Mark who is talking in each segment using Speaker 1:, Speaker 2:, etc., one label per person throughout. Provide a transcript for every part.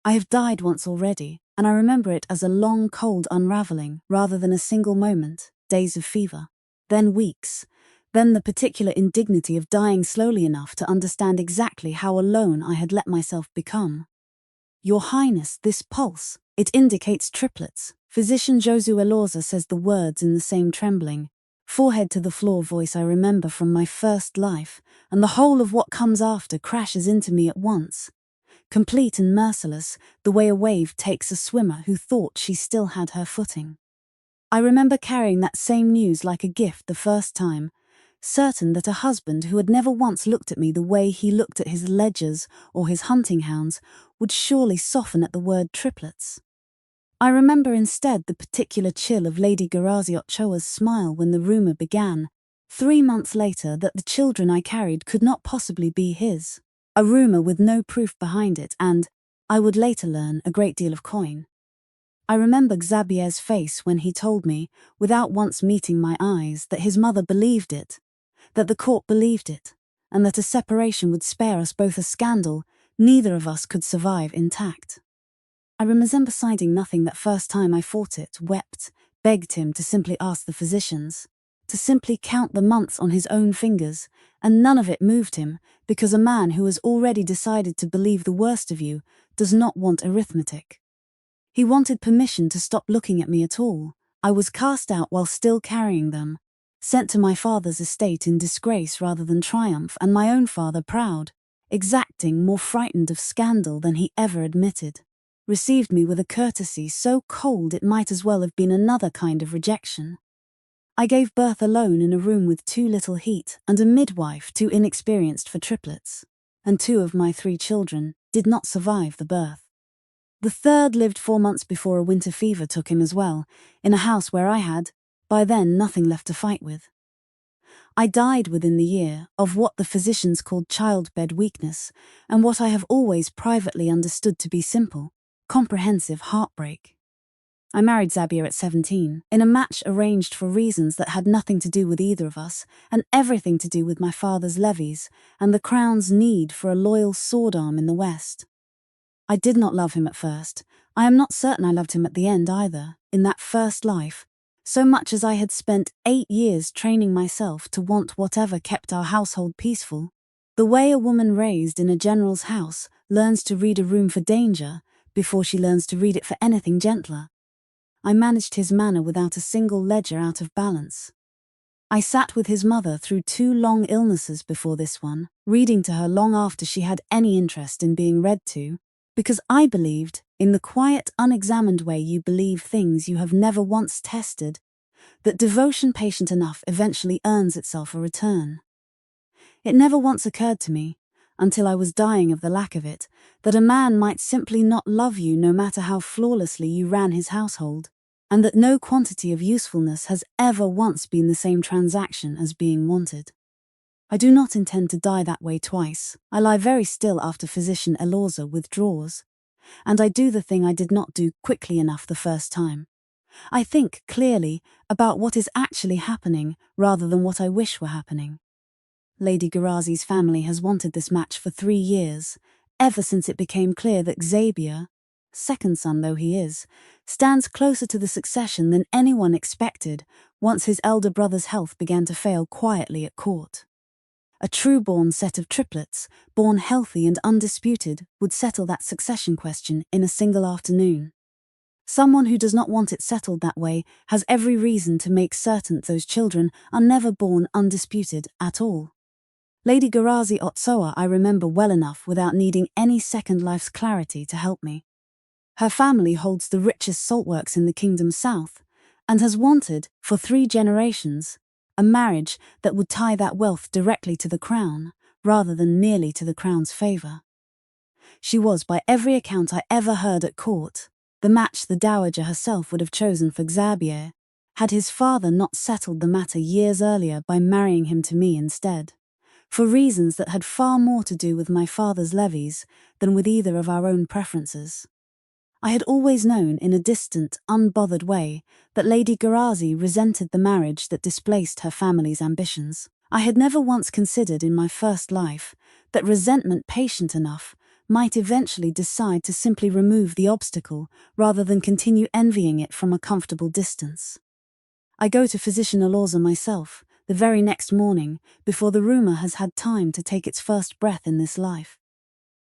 Speaker 1: I have died once already, and I remember it as a long, cold unraveling rather than a single moment, days of fever, then weeks, then the particular indignity of dying slowly enough to understand exactly how alone I had let myself become. Your Highness, this pulse, it indicates triplets. Physician Josu Elorza says the words in the same trembling, forehead to the floor voice I remember from my first life, and the whole of what comes after crashes into me at once. Complete and merciless, the way a wave takes a swimmer who thought she still had her footing. I remember carrying that same news like a gift the first time, certain that a husband who had never once looked at me the way he looked at his ledgers or his hunting hounds would surely soften at the word triplets. I remember instead the particular chill of Lady Garazi Ochoa's smile when the rumour began, 3 months later, that the children I carried could not possibly be his. A rumour with no proof behind it and, I would later learn, a great deal of coin. I remember Xavier's face when he told me, without once meeting my eyes, that his mother believed it, that the court believed it, and that a separation would spare us both a scandal neither of us could survive intact. I remember deciding nothing that first time I fought it, wept, begged him to simply ask the physicians, to simply count the months on his own fingers, and none of it moved him, because a man who has already decided to believe the worst of you does not want arithmetic. He wanted permission to stop looking at me at all. I was cast out while still carrying them, sent to my father's estate in disgrace rather than triumph, and my own father proud, exacting, more frightened of scandal than he ever admitted, received me with a courtesy so cold it might as well have been another kind of rejection. I gave birth alone in a room with too little heat and a midwife too inexperienced for triplets, and 2 of my 3 children did not survive the birth. The third lived 4 months before a winter fever took him as well, in a house where I had, by then, nothing left to fight with. I died within the year of what the physicians called childbed weakness, and what I have always privately understood to be simple, comprehensive heartbreak. I married Xavier at 17, in a match arranged for reasons that had nothing to do with either of us, and everything to do with my father's levies, and the crown's need for a loyal sword arm in the West. I did not love him at first. I am not certain I loved him at the end either, in that first life, so much as I had spent 8 years training myself to want whatever kept our household peaceful. The way a woman raised in a general's house learns to read a room for danger before she learns to read it for anything gentler. I managed his manner without a single ledger out of balance. I sat with his mother through 2 long illnesses before this one, reading to her long after she had any interest in being read to, because I believed, in the quiet, unexamined way you believe things you have never once tested, that devotion patient enough eventually earns itself a return. It never once occurred to me, until I was dying of the lack of it, that a man might simply not love you no matter how flawlessly you ran his household, and that no quantity of usefulness has ever once been the same transaction as being wanted. I do not intend to die that way twice. I lie very still after Physician Elorza withdraws, and I do the thing I did not do quickly enough the first time. I think clearly about what is actually happening rather than what I wish were happening. Lady Garazi's family has wanted this match for 3 years, ever since it became clear that Xavier, second son though he is, stands closer to the succession than anyone expected once his elder brother's health began to fail quietly at court. A true-born set of triplets, born healthy and undisputed, would settle that succession question in a single afternoon. Someone who does not want it settled that way has every reason to make certain those children are never born undisputed at all. Lady Garazi Otsoa I remember well enough without needing any second life's clarity to help me. Her family holds the richest saltworks in the kingdom south, and has wanted, for 3 generations, a marriage that would tie that wealth directly to the crown, rather than merely to the crown's favour. She was, by every account I ever heard at court, the match the dowager herself would have chosen for Xavier, had his father not settled the matter years earlier by marrying him to me instead, for reasons that had far more to do with my father's levies than with either of our own preferences. I had always known, in a distant, unbothered way, that Lady Garazi resented the marriage that displaced her family's ambitions. I had never once considered in my first life that resentment patient enough might eventually decide to simply remove the obstacle rather than continue envying it from a comfortable distance. I go to Physician Alorza myself, the very next morning, before the rumor has had time to take its first breath in this life.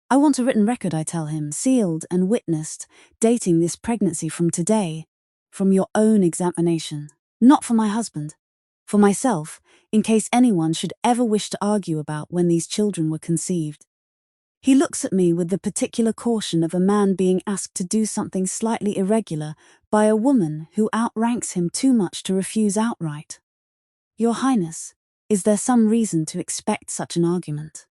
Speaker 1: I want a written record, I tell him, sealed and witnessed, dating this pregnancy from today, from your own examination. Not for my husband. For myself, in case anyone should ever wish to argue about when these children were conceived. He looks at me with the particular caution of a man being asked to do something slightly irregular by a woman who outranks him too much to refuse outright. Your Highness, is there some reason to expect such an argument?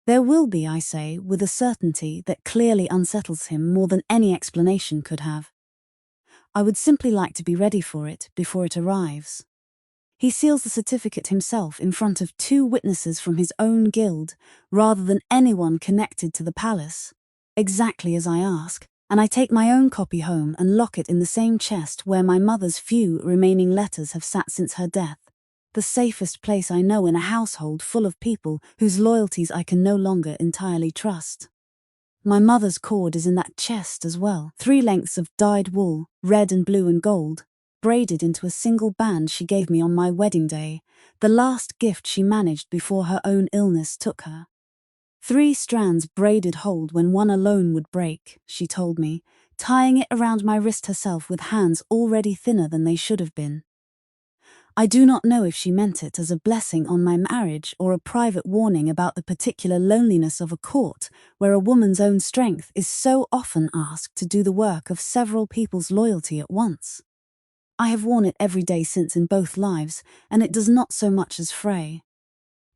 Speaker 1: There will be, I say, with a certainty that clearly unsettles him more than any explanation could have. I would simply like to be ready for it before it arrives. He seals the certificate himself in front of 2 witnesses from his own guild, rather than anyone connected to the palace, exactly as I ask, and I take my own copy home and lock it in the same chest where my mother's few remaining letters have sat since her death, the safest place I know in a household full of people whose loyalties I can no longer entirely trust. My mother's cord is in that chest as well, 3 lengths of dyed wool, red and blue and gold, braided into a single band she gave me on my wedding day, the last gift she managed before her own illness took her. 3 strands braided hold when one alone would break, she told me, tying it around my wrist herself with hands already thinner than they should have been. I do not know if she meant it as a blessing on my marriage or a private warning about the particular loneliness of a court where a woman's own strength is so often asked to do the work of several people's loyalty at once. I have worn it every day since in both lives, and it does not so much as fray.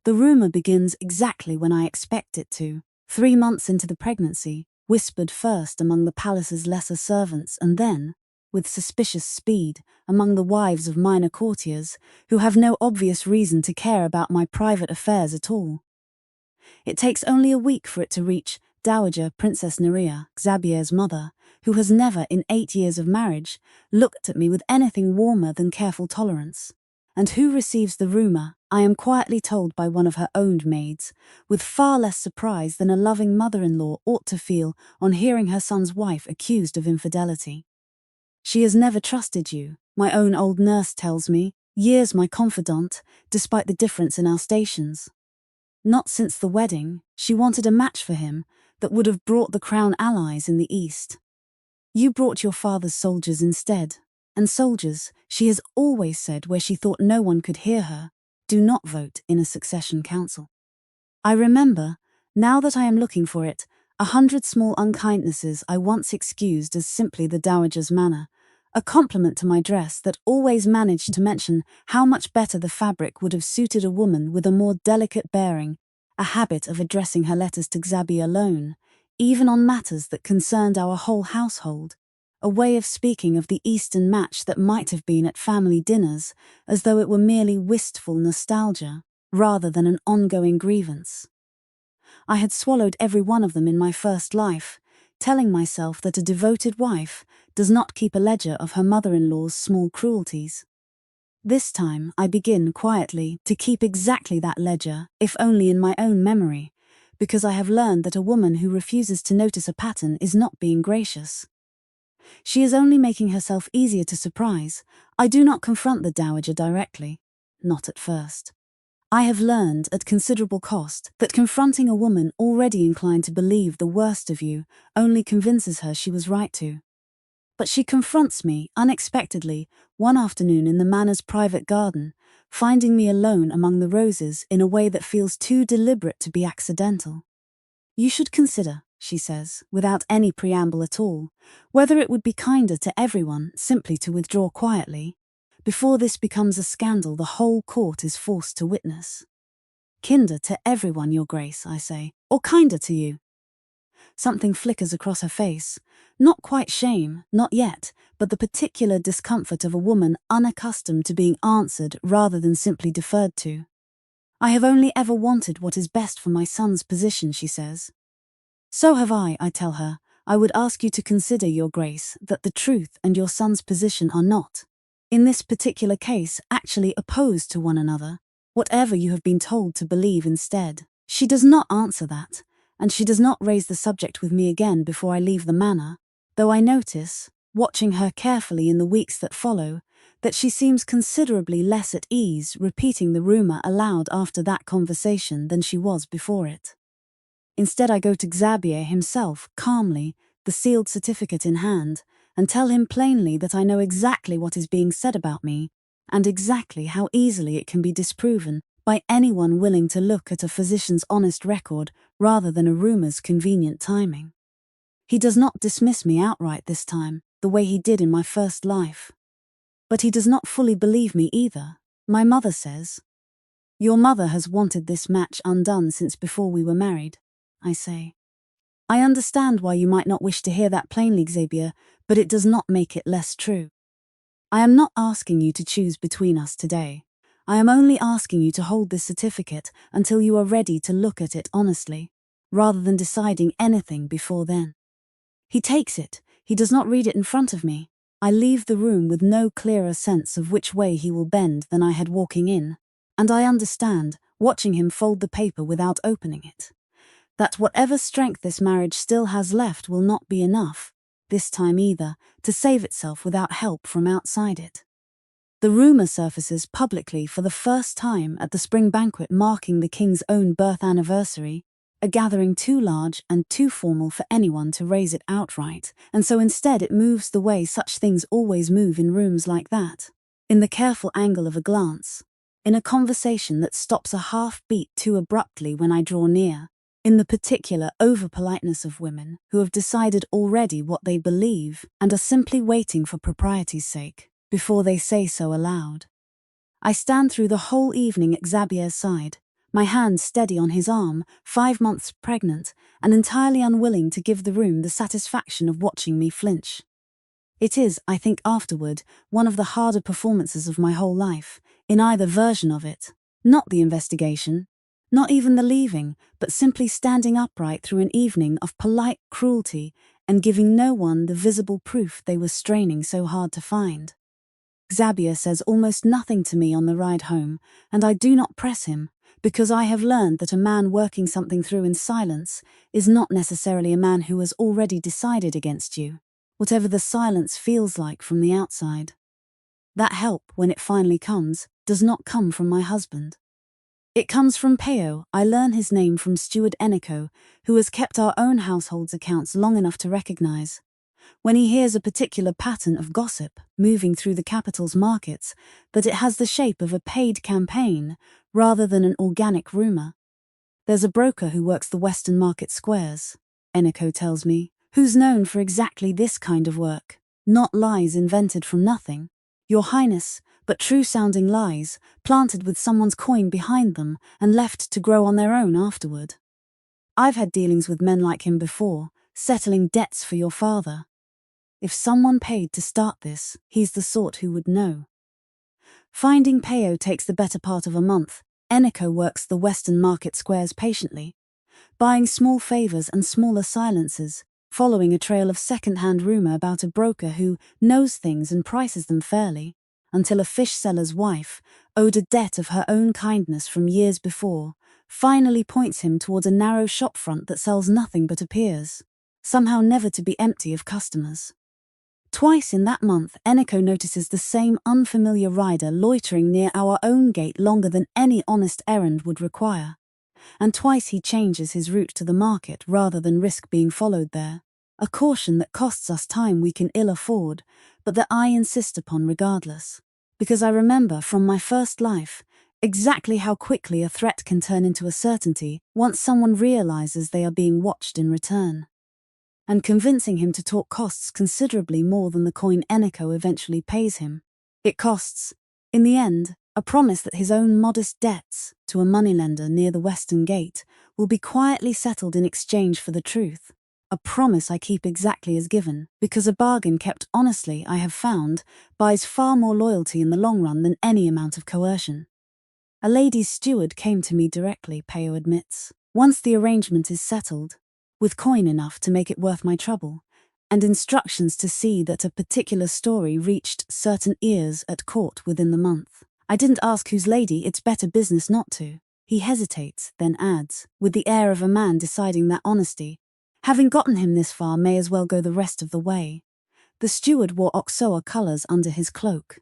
Speaker 1: The rumor begins exactly when I expect it to, 3 months into the pregnancy, whispered first among the palace's lesser servants and then, with suspicious speed, among the wives of minor courtiers, who have no obvious reason to care about my private affairs at all. It takes only a week for it to reach Dowager Princess Nerea, Xabier's mother, who has never, in 8 years of marriage, looked at me with anything warmer than careful tolerance, and who receives the rumor, I am quietly told by one of her own maids, with far less surprise than a loving mother-in-law ought to feel on hearing her son's wife accused of infidelity. She has never trusted you, my own old nurse tells me, years my confidant, despite the difference in our stations. Not since the wedding, she wanted a match for him that would have brought the crown allies in the East. You brought your father's soldiers instead, and soldiers, she has always said where she thought no one could hear her, do not vote in a succession council. I remember, now that I am looking for it, 100 small unkindnesses I once excused as simply the dowager's manner, a compliment to my dress that always managed to mention how much better the fabric would have suited a woman with a more delicate bearing, a habit of addressing her letters to Xabi alone, even on matters that concerned our whole household, a way of speaking of the Eastern match that might have been at family dinners, as though it were merely wistful nostalgia, rather than an ongoing grievance. I had swallowed every one of them in my first life, telling myself that a devoted wife does not keep a ledger of her mother-in-law's small cruelties. This time I begin quietly to keep exactly that ledger, if only in my own memory, because I have learned that a woman who refuses to notice a pattern is not being gracious. She is only making herself easier to surprise. I do not confront the dowager directly, not at first. I have learned at considerable cost that confronting a woman already inclined to believe the worst of you only convinces her she was right to. But she confronts me, unexpectedly, one afternoon in the manor's private garden, finding me alone among the roses in a way that feels too deliberate to be accidental. You should consider, she says, without any preamble at all, whether it would be kinder to everyone simply to withdraw quietly, before this becomes a scandal the whole court is forced to witness. Kinder to everyone, your grace, I say, or kinder to you. Something flickers across her face, not quite shame, not yet, but the particular discomfort of a woman unaccustomed to being answered rather than simply deferred to. I have only ever wanted what is best for my son's position, she says. So have I tell her. I would ask you to consider, your grace, that the truth and your son's position are not, in this particular case, actually opposed to one another, whatever you have been told to believe instead. She does not answer that, and she does not raise the subject with me again before I leave the manor, though I notice, watching her carefully in the weeks that follow, that she seems considerably less at ease repeating the rumor aloud after that conversation than she was before it. Instead, I go to Xavier himself, calmly, the sealed certificate in hand, and tell him plainly that I know exactly what is being said about me, and exactly how easily it can be disproven by anyone willing to look at a physician's honest record rather than a rumor's convenient timing. He does not dismiss me outright this time, the way he did in my first life. But he does not fully believe me either. My mother says, "Your mother has wanted this match undone since before we were married," I say. "I understand why you might not wish to hear that plainly, Xavier, but it does not make it less true. I am not asking you to choose between us today. I am only asking you to hold this certificate until you are ready to look at it honestly, rather than deciding anything before then." He takes it. He does not read it in front of me. I leave the room with no clearer sense of which way he will bend than I had walking in, and I understand, watching him fold the paper without opening it, that whatever strength this marriage still has left will not be enough, this time either, to save itself without help from outside it. The rumor surfaces publicly for the first time at the spring banquet marking the king's own birth anniversary, a gathering too large and too formal for anyone to raise it outright, and so instead it moves the way such things always move in rooms like that, in the careful angle of a glance, in a conversation that stops a half-beat too abruptly when I draw near, in the particular over-politeness of women who have decided already what they believe and are simply waiting for propriety's sake before they say so aloud. I stand through the whole evening at Xavier's side, my hand steady on his arm, 5 months pregnant, and entirely unwilling to give the room the satisfaction of watching me flinch. It is, I think afterward, one of the harder performances of my whole life, in either version of it. Not the investigation, not even the leaving, but simply standing upright through an evening of polite cruelty and giving no one the visible proof they were straining so hard to find. Xavier says almost nothing to me on the ride home, and I do not press him, because I have learned that a man working something through in silence is not necessarily a man who has already decided against you, whatever the silence feels like from the outside. That help, when it finally comes, does not come from my husband. It comes from Payoff. I learn his name from Steward Enico, who has kept our own household's accounts long enough to recognize, when he hears a particular pattern of gossip moving through the capital's markets, that it has the shape of a paid campaign rather than an organic rumor. There's a broker who works the Western Market Squares, Enico tells me, who's known for exactly this kind of work, not lies invented from nothing, Your Highness, but true-sounding lies, planted with someone's coin behind them and left to grow on their own afterward. I've had dealings with men like him before, settling debts for your father. If someone paid to start this, he's the sort who would know. Finding Payoff takes the better part of a month. Enico works the Western Market Squares patiently, buying small favors and smaller silences, following a trail of second-hand rumor about a broker who knows things and prices them fairly, until a fish seller's wife, owed a debt of her own kindness from years before, finally points him towards a narrow shopfront that sells nothing but appears, somehow never to be empty of customers. Twice in that month, Enico notices the same unfamiliar rider loitering near our own gate longer than any honest errand would require, and twice he changes his route to the market rather than risk being followed there, a caution that costs us time we can ill afford, but that I insist upon regardless, because I remember from my first life exactly how quickly a threat can turn into a certainty once someone realizes they are being watched in return. And convincing him to talk costs considerably more than the coin Enico eventually pays him. It costs, in the end, a promise that his own modest debts to a moneylender near the Western Gate will be quietly settled in exchange for the truth. A promise I keep exactly as given, because a bargain kept honestly, I have found, buys far more loyalty in the long run than any amount of coercion. A lady's steward came to me directly, Payoff admits, once the arrangement is settled, with coin enough to make it worth my trouble, and instructions to see that a particular story reached certain ears at court within the month. I didn't ask whose lady, it's better business not to. He hesitates, then adds, with the air of a man deciding that honesty, having gotten him this far, may as well go the rest of the way. The steward wore Oxoa colours under his cloak.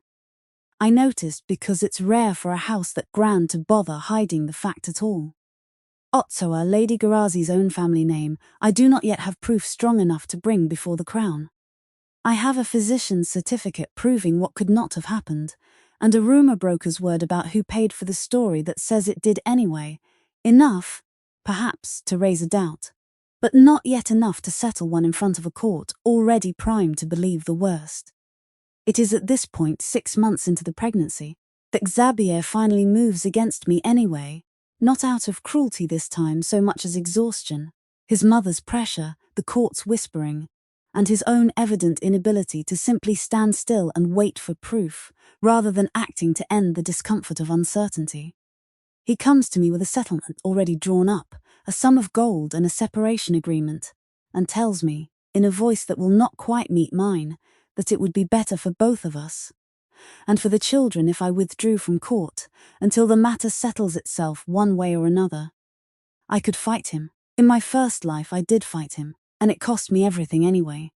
Speaker 1: I noticed because it's rare for a house that grand to bother hiding the fact at all. Otsoa, Lady Garazi's own family name, I do not yet have proof strong enough to bring before the Crown. I have a physician's certificate proving what could not have happened, and a rumour broker's word about who paid for the story that says it did anyway. Enough, perhaps, to raise a doubt, but not yet enough to settle one in front of a court already primed to believe the worst. It is at this point, 6 months into the pregnancy, that Xabier finally moves against me anyway, not out of cruelty this time so much as exhaustion, his mother's pressure, the court's whispering, and his own evident inability to simply stand still and wait for proof, rather than acting to end the discomfort of uncertainty. He comes to me with a settlement already drawn up, a sum of gold and a separation agreement, and tells me, in a voice that will not quite meet mine, that it would be better for both of us, and for the children if I withdrew from court, until the matter settles itself one way or another. I could fight him. In my first life I did fight him, and it cost me everything anyway.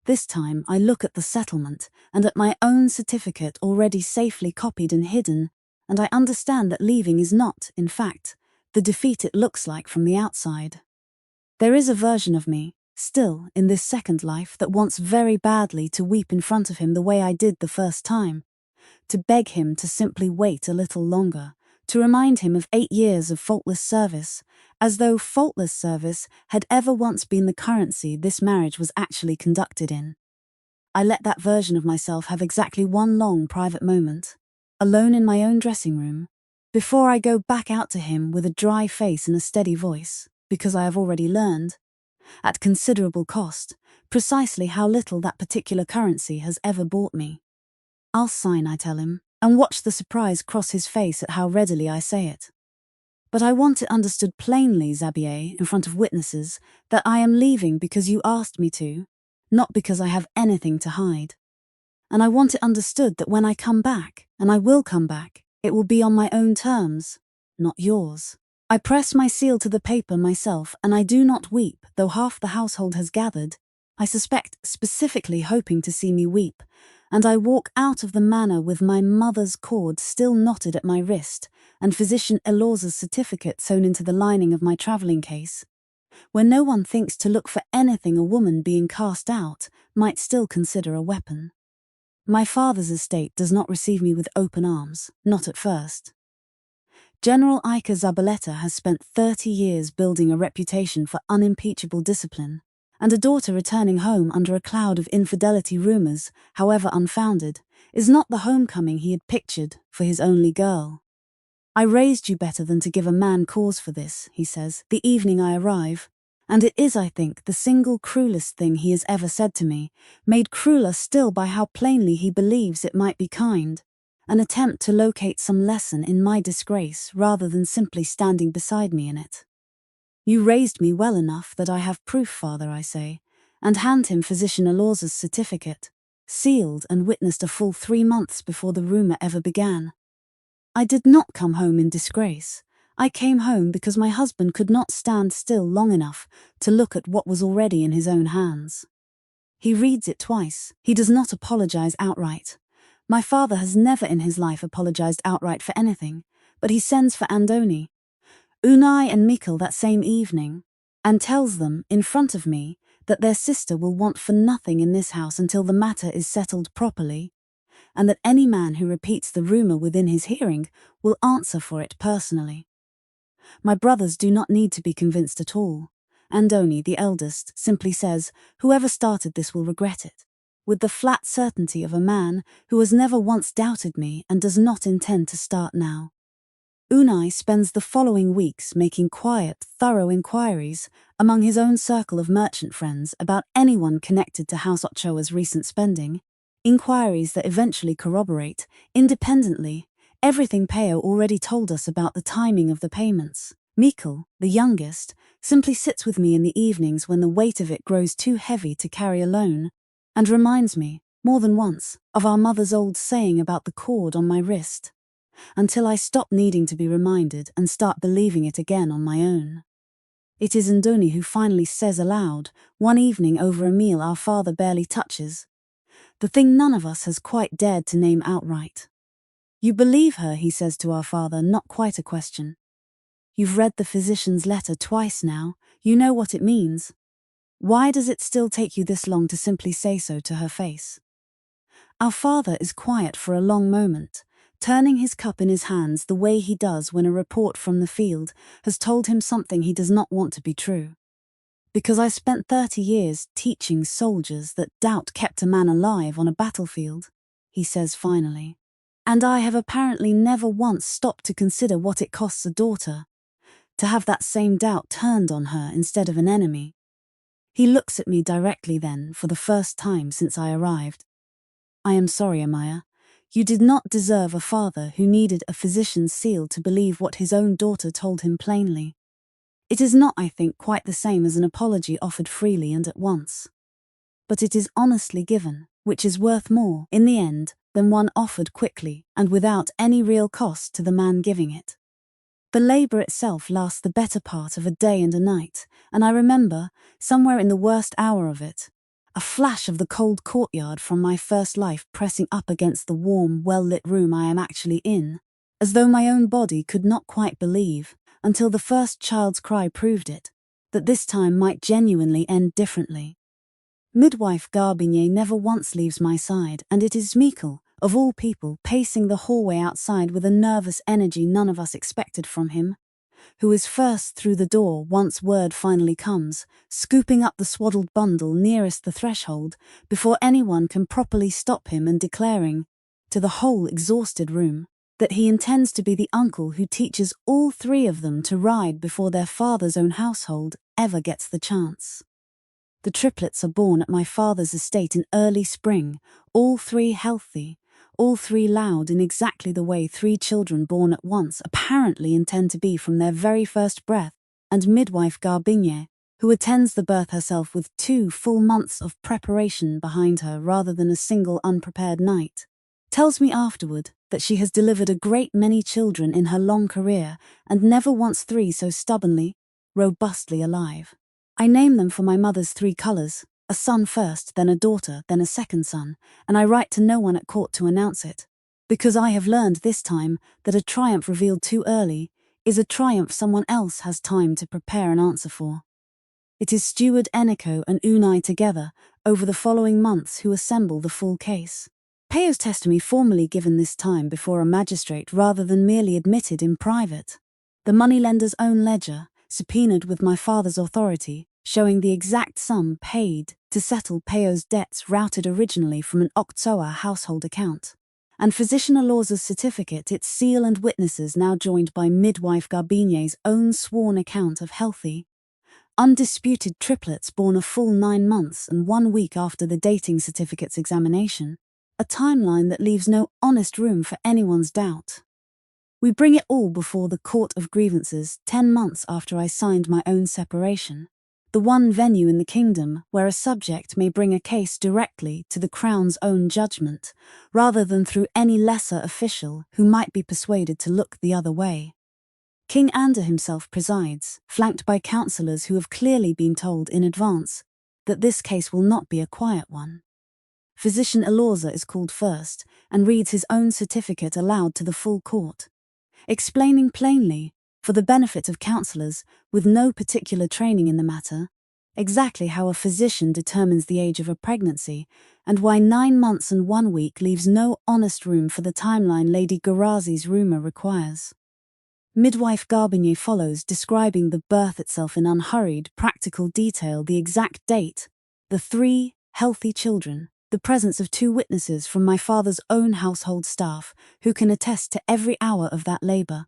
Speaker 1: This time I look at the settlement, and at my own certificate already safely copied and hidden, and I understand that leaving is not, in fact, the defeat it looks like from the outside. There is a version of me, still, in this second life that wants very badly to weep in front of him the way I did the first time, to beg him to simply wait a little longer, to remind him of 8 years of faultless service, as though faultless service had ever once been the currency this marriage was actually conducted in. I let that version of myself have exactly one long private moment, alone in my own dressing room, before I go back out to him with a dry face and a steady voice, because I have already learned, at considerable cost, precisely how little that particular currency has ever bought me. I'll sign, I tell him, and watch the surprise cross his face at how readily I say it. But I want it understood plainly, Xabier, in front of witnesses, that I am leaving because you asked me to, not because I have anything to hide. And I want it understood that when I come back, and I will come back, it will be on my own terms, not yours. I press my seal to the paper myself, and I do not weep, though half the household has gathered, I suspect specifically hoping to see me weep, and I walk out of the manor with my mother's cord still knotted at my wrist, and physician Elorza's certificate sewn into the lining of my travelling case, where no one thinks to look for anything a woman being cast out might still consider a weapon. My father's estate does not receive me with open arms, not at first. General Iker Zabaleta has spent 30 years building a reputation for unimpeachable discipline, and a daughter returning home under a cloud of infidelity rumours, however unfounded, is not the homecoming he had pictured for his only girl. I raised you better than to give a man cause for this, he says, the evening I arrive, and it is, I think, the single cruelest thing he has ever said to me, made crueler still by how plainly he believes it might be kind, an attempt to locate some lesson in my disgrace rather than simply standing beside me in it. You raised me well enough that I have proof, father, I say, and hand him physician Elorza's certificate, sealed and witnessed a full 3 months before the rumour ever began. I did not come home in disgrace. I came home because my husband could not stand still long enough to look at what was already in his own hands. He reads it twice. He does not apologize outright. My father has never in his life apologized outright for anything, but he sends for Andoni, Unai and Mikkel that same evening, and tells them, in front of me, that their sister will want for nothing in this house until the matter is settled properly, and that any man who repeats the rumour within his hearing will answer for it personally. My brothers do not need to be convinced at all. Andoni, the eldest, simply says, whoever started this will regret it, with the flat certainty of a man who has never once doubted me and does not intend to start now. Unai spends the following weeks making quiet, thorough inquiries among his own circle of merchant friends about anyone connected to House Ochoa's recent spending, inquiries that eventually corroborate, independently, everything Peo already told us about the timing of the payments. Mikkel, the youngest, simply sits with me in the evenings when the weight of it grows too heavy to carry alone, and reminds me, more than once, of our mother's old saying about the cord on my wrist. until I stop needing to be reminded and start believing it again on my own. It is Ndoni who finally says aloud, one evening over a meal our father barely touches, the thing none of us has quite dared to name outright. "You believe her," he says to our father, not quite a question. "You've read the physician's letter twice now, you know what it means. Why does it still take you this long to simply say so to her face?" Our father is quiet for a long moment, turning his cup in his hands the way he does when a report from the field has told him something he does not want to be true. "Because I spent 30 years teaching soldiers that doubt kept a man alive on a battlefield," he says finally. "And I have apparently never once stopped to consider what it costs a daughter to have that same doubt turned on her instead of an enemy." He looks at me directly then, for the first time since I arrived. "I am sorry, Amaya. You did not deserve a father who needed a physician's seal to believe what his own daughter told him plainly. It is not, I think, quite the same as an apology offered freely and at once. But it is honestly given, which is worth more, in the end, than one offered quickly and without any real cost to the man giving it. The labor itself lasts the better part of a day and a night, and I remember, somewhere in the worst hour of it, a flash of the cold courtyard from my first life pressing up against the warm, well-lit room I am actually in, as though my own body could not quite believe, until the first child's cry proved it, that this time might genuinely end differently. Midwife Garbinier never once leaves my side, and it is Mikkel, of all people, pacing the hallway outside with a nervous energy none of us expected from him, who is first through the door once word finally comes, scooping up the swaddled bundle nearest the threshold before anyone can properly stop him, and declaring, to the whole exhausted room, that he intends to be the uncle who teaches all three of them to ride before their father's own household ever gets the chance. The triplets are born at my father's estate in early spring, all three healthy, all three loud in exactly the way three children born at once apparently intend to be from their very first breath, and midwife Garbinier, who attends the birth herself with 2 full months of preparation behind her rather than a single unprepared night, tells me afterward that she has delivered a great many children in her long career and never once 3 so stubbornly, robustly alive. I name them for my mother's 3 colors, a son first, then a daughter, then a second son, and I write to no one at court to announce it, because I have learned this time that a triumph revealed too early is a triumph someone else has time to prepare an answer for. It is Steward Eniko and Unai together, over the following months, who assemble the full case. Peyo's testimony formally given this time before a magistrate rather than merely admitted in private. The moneylender's own ledger, subpoenaed with my father's authority, showing the exact sum paid to settle Peyo's debts routed originally from an Oktsoa household account. And Physician Alorza's certificate, its seal and witnesses now joined by midwife Garbinier's own sworn account of healthy, undisputed triplets born a full 9 months and 1 week after the dating certificate's examination, a timeline that leaves no honest room for anyone's doubt. We bring it all before the Court of Grievances 10 months after I signed my own separation, the one venue in the kingdom where a subject may bring a case directly to the Crown's own judgment, rather than through any lesser official who might be persuaded to look the other way. King Ander himself presides, flanked by councillors who have clearly been told in advance that this case will not be a quiet one. Physician Alorza is called first and reads his own certificate aloud to the full court, explaining plainly, for the benefit of councillors with no particular training in the matter, exactly how a physician determines the age of a pregnancy and why 9 months and 1 week leaves no honest room for the timeline Lady Garazi's rumour requires. Midwife Garbinier follows, describing the birth itself in unhurried, practical detail, the exact date, the 3 healthy children, the presence of 2 witnesses from my father's own household staff who can attest to every hour of that labour,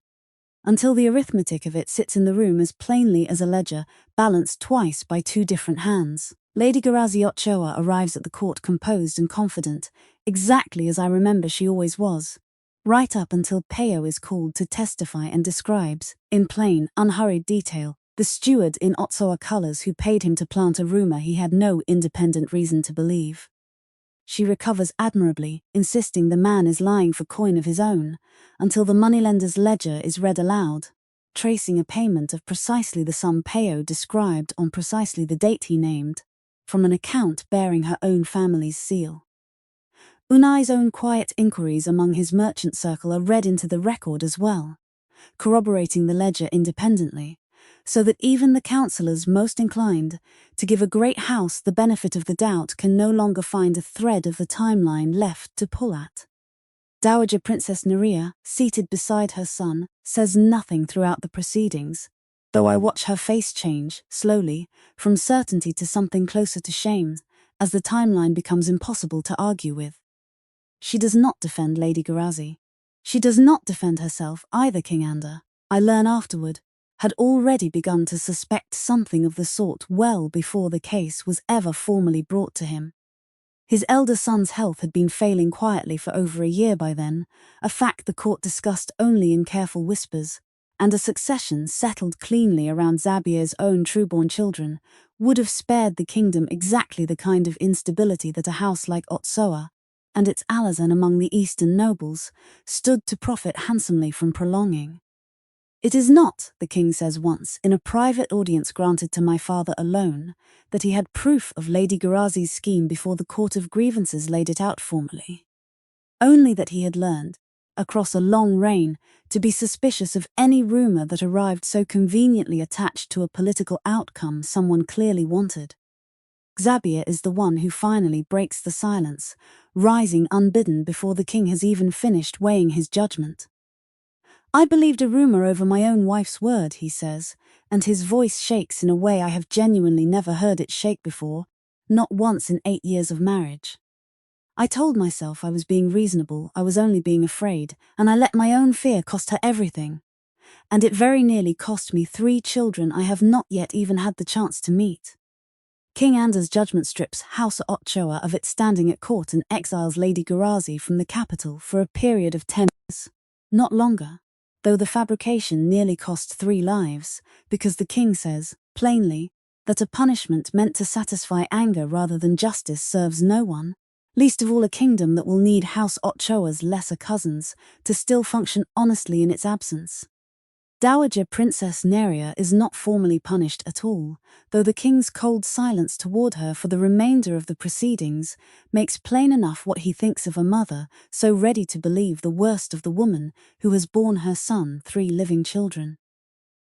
Speaker 1: until the arithmetic of it sits in the room as plainly as a ledger, balanced twice by 2 different hands. Lady Garazi Ochoa arrives at the court composed and confident, exactly as I remember she always was, right up until Peyo is called to testify and describes, in plain, unhurried detail, the steward in Otsoa colours who paid him to plant a rumour he had no independent reason to believe. She recovers admirably, insisting the man is lying for coin of his own, until the moneylender's ledger is read aloud, tracing a payment of precisely the sum payoff described on precisely the date he named, from an account bearing her own family's seal. Unai's own quiet inquiries among his merchant circle are read into the record as well, corroborating the ledger independently, so that even the councillors most inclined to give a great house the benefit of the doubt can no longer find a thread of the timeline left to pull at. Dowager Princess Nerea, seated beside her son, says nothing throughout the proceedings, though I watch her face change, slowly, from certainty to something closer to shame, as the timeline becomes impossible to argue with. She does not defend Lady Garazi. She does not defend herself either. King Ander, I learn afterward, had already begun to suspect something of the sort well before the case was ever formally brought to him. His elder son's health had been failing quietly for over a year by then, a fact the court discussed only in careful whispers, and a succession settled cleanly around Zabier's own true-born children would have spared the kingdom exactly the kind of instability that a house like Otsoa, and its alazan among the eastern nobles, stood to profit handsomely from prolonging. It is not, the king says once, in a private audience granted to my father alone, that he had proof of Lady Garazi's scheme before the Court of Grievances laid it out formally. Only that he had learned, across a long reign, to be suspicious of any rumour that arrived so conveniently attached to a political outcome someone clearly wanted. Xabier is the one who finally breaks the silence, rising unbidden before the king has even finished weighing his judgment. I believed a rumour over my own wife's word, he says, and his voice shakes in a way I have genuinely never heard it shake before, not once in 8 years of marriage. I told myself I was being reasonable, I was only being afraid, and I let my own fear cost her everything. And it very nearly cost me 3 children I have not yet even had the chance to meet. King Ander's judgment strips House Otchoa of its standing at court and exiles Lady Garazi from the capital for a period of 10 years, not longer, though the fabrication nearly cost 3 lives, because the king says, plainly, that a punishment meant to satisfy anger rather than justice serves no one, least of all a kingdom that will need House Otchoa's lesser cousins to still function honestly in its absence. Dowager Princess Nerea is not formally punished at all, though the king's cold silence toward her for the remainder of the proceedings makes plain enough what he thinks of a mother so ready to believe the worst of the woman who has borne her son 3 living children.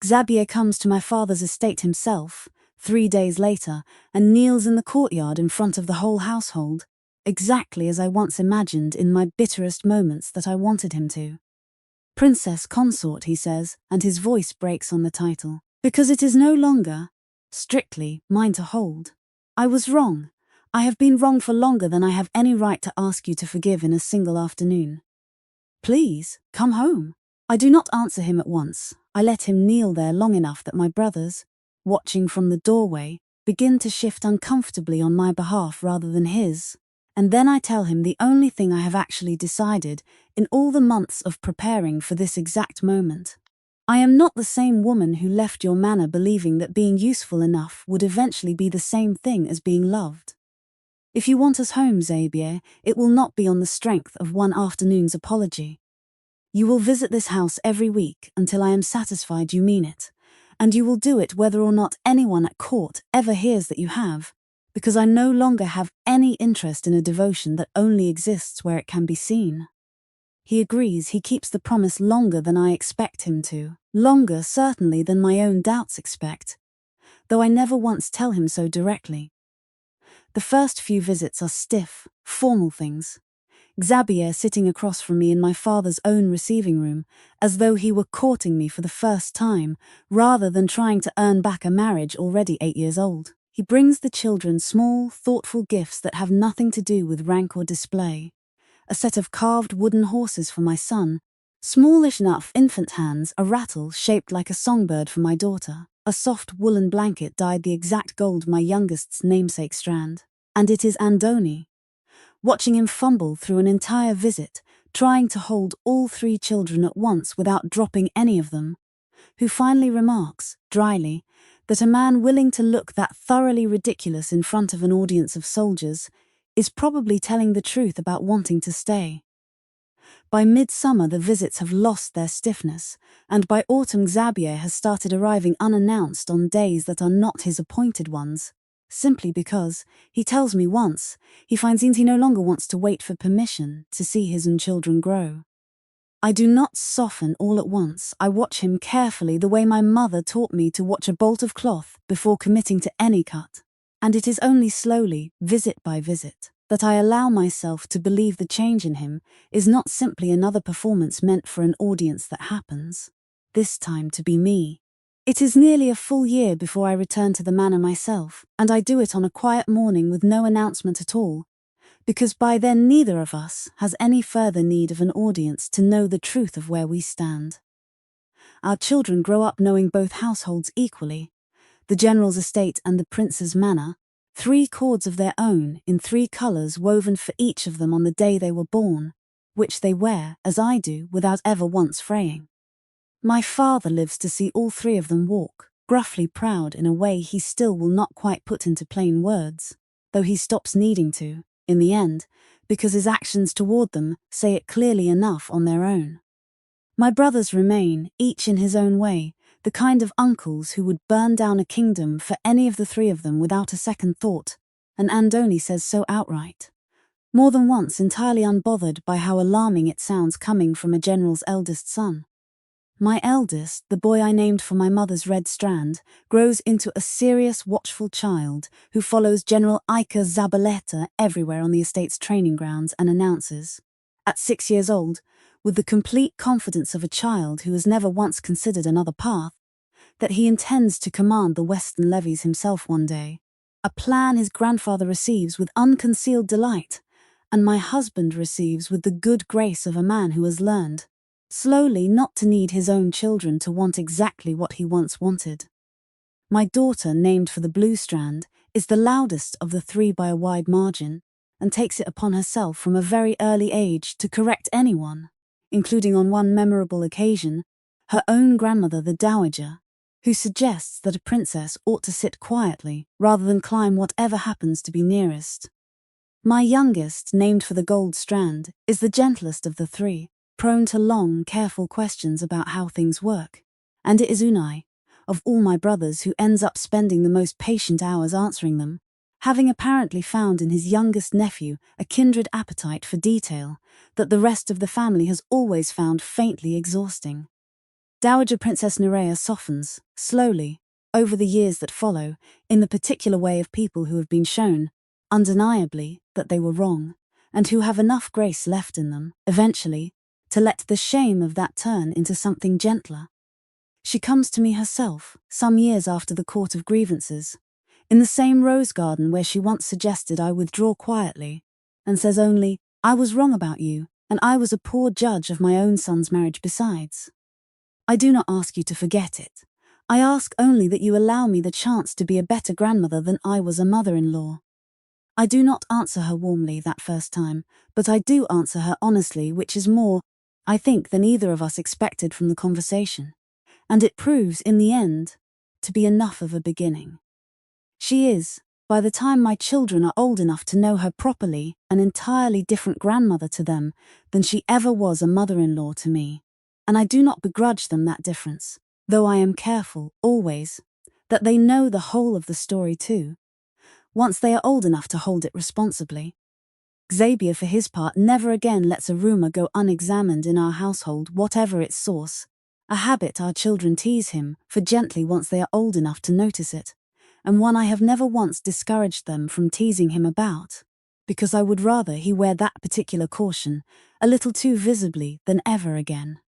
Speaker 1: Xabier comes to my father's estate himself, 3 days later, and kneels in the courtyard in front of the whole household, exactly as I once imagined in my bitterest moments that I wanted him to. Princess Consort, he says, and his voice breaks on the title, because it is no longer, strictly, mine to hold. I was wrong. I have been wrong for longer than I have any right to ask you to forgive in a single afternoon. Please, come home. I do not answer him at once. I let him kneel there long enough that my brothers, watching from the doorway, begin to shift uncomfortably on my behalf rather than his. And then I tell him the only thing I have actually decided in all the months of preparing for this exact moment. I am not the same woman who left your manor believing that being useful enough would eventually be the same thing as being loved. If you want us home, Xabier, it will not be on the strength of one afternoon's apology. You will visit this house every week until I am satisfied you mean it, and you will do it whether or not anyone at court ever hears that you have, because I no longer have any interest in a devotion that only exists where it can be seen. He agrees. He keeps the promise longer than I expect him to, longer certainly than my own doubts expect, though I never once tell him so directly. The first few visits are stiff, formal things. Xabier sitting across from me in my father's own receiving room, as though he were courting me for the first time, rather than trying to earn back a marriage already 8 years old. He brings the children small, thoughtful gifts that have nothing to do with rank or display. A set of carved wooden horses for my son, smallish enough infant hands, a rattle shaped like a songbird for my daughter, a soft woolen blanket dyed the exact gold my youngest's namesake strand. And it is Andoni. Watching him fumble through an entire visit, trying to hold all 3 children at once without dropping any of them, who finally remarks, dryly, that a man willing to look that thoroughly ridiculous in front of an audience of soldiers is probably telling the truth about wanting to stay. By midsummer, the visits have lost their stiffness, and by autumn, Xavier has started arriving unannounced on days that are not his appointed ones, simply because, he tells me once, he finds he no longer wants to wait for permission to see his own children grow. I do not soften all at once. I watch him carefully the way my mother taught me to watch a bolt of cloth before committing to any cut, and it is only slowly, visit by visit, that I allow myself to believe the change in him is not simply another performance meant for an audience that happens, this time to be me. It is nearly a full year before I return to the manor myself, and I do it on a quiet morning with no announcement at all, because by then neither of us has any further need of an audience to know the truth of where we stand. Our children grow up knowing both households equally, the general's estate and the prince's manor, 3 cords of their own in 3 colours woven for each of them on the day they were born, which they wear, as I do, without ever once fraying. My father lives to see all 3 of them walk, gruffly proud in a way he still will not quite put into plain words, though he stops needing to, in the end, because his actions toward them say it clearly enough on their own. My brothers remain, each in his own way, the kind of uncles who would burn down a kingdom for any of the 3 of them without a second thought, and Andoni says so outright. More than once entirely unbothered by how alarming it sounds coming from a general's eldest son. My eldest, the boy I named for my mother's red strand, grows into a serious, watchful child who follows General Iker Zabaleta everywhere on the estate's training grounds and announces, at 6 years old, with the complete confidence of a child who has never once considered another path, that he intends to command the western levies himself one day, a plan his grandfather receives with unconcealed delight, and my husband receives with the good grace of a man who has learned, slowly, not to need his own children to want exactly what he once wanted. My daughter, named for the blue strand, is the loudest of the 3 by a wide margin, and takes it upon herself from a very early age to correct anyone, including on one memorable occasion, her own grandmother, the dowager, who suggests that a princess ought to sit quietly rather than climb whatever happens to be nearest. My youngest, named for the gold strand, is the gentlest of the 3, prone to long, careful questions about how things work, and it is Unai, of all my brothers, who ends up spending the most patient hours answering them, having apparently found in his youngest nephew a kindred appetite for detail that the rest of the family has always found faintly exhausting. Dowager Princess Nerea softens, slowly, over the years that follow, in the particular way of people who have been shown, undeniably, that they were wrong, and who have enough grace left in them, eventually, to let the shame of that turn into something gentler. She comes to me herself, some years after the Court of Grievances, in the same rose garden where she once suggested I withdraw quietly, and says only, "I was wrong about you, and I was a poor judge of my own son's marriage besides. I do not ask you to forget it. I ask only that you allow me the chance to be a better grandmother than I was a mother-in-law." I do not answer her warmly that first time, but I do answer her honestly, which is more, I think, than either of us expected from the conversation, and it proves, in the end, to be enough of a beginning. She is, by the time my children are old enough to know her properly, an entirely different grandmother to them than she ever was a mother-in-law to me, and I do not begrudge them that difference, though I am careful, always, that they know the whole of the story too, once they are old enough to hold it responsibly. Xavier, for his part, never again lets a rumor go unexamined in our household, whatever its source, a habit our children tease him for gently once they are old enough to notice it, and one I have never once discouraged them from teasing him about, because I would rather he wear that particular caution a little too visibly than ever again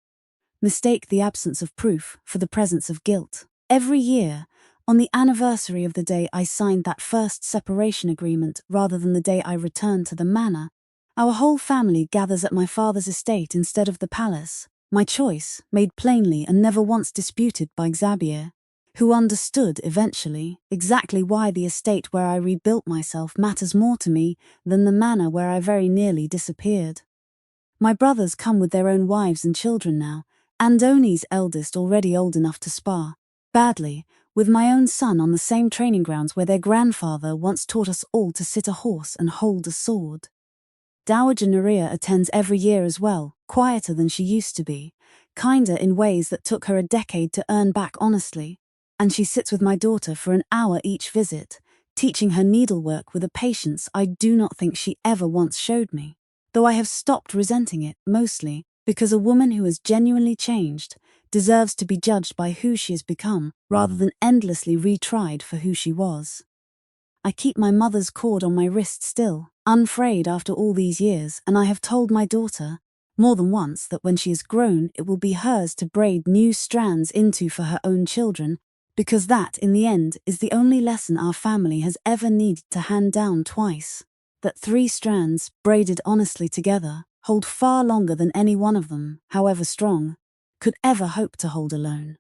Speaker 1: mistake the absence of proof for the presence of guilt. Every year, on the anniversary of the day I signed that first separation agreement rather than the day I returned to the manor, our whole family gathers at my father's estate instead of the palace, my choice made plainly and never once disputed by Xavier, who understood, eventually, exactly why the estate where I rebuilt myself matters more to me than the manor where I very nearly disappeared. My brothers come with their own wives and children now, Andoni's eldest already old enough to spar, badly, with my own son on the same training grounds where their grandfather once taught us all to sit a horse and hold a sword. Dowager Naria attends every year as well, quieter than she used to be, kinder in ways that took her a decade to earn back honestly, and she sits with my daughter for an hour each visit, teaching her needlework with a patience I do not think she ever once showed me, though I have stopped resenting it, mostly because a woman who has genuinely changed deserves to be judged by who she has become rather than endlessly retried for who she was. I keep my mother's cord on my wrist still, unfrayed after all these years, and I have told my daughter, more than once, that when she is grown it will be hers to braid new strands into for her own children, because that, in the end, is the only lesson our family has ever needed to hand down twice. That 3 strands, braided honestly together, hold far longer than any one of them, however strong, could ever hope to hold alone.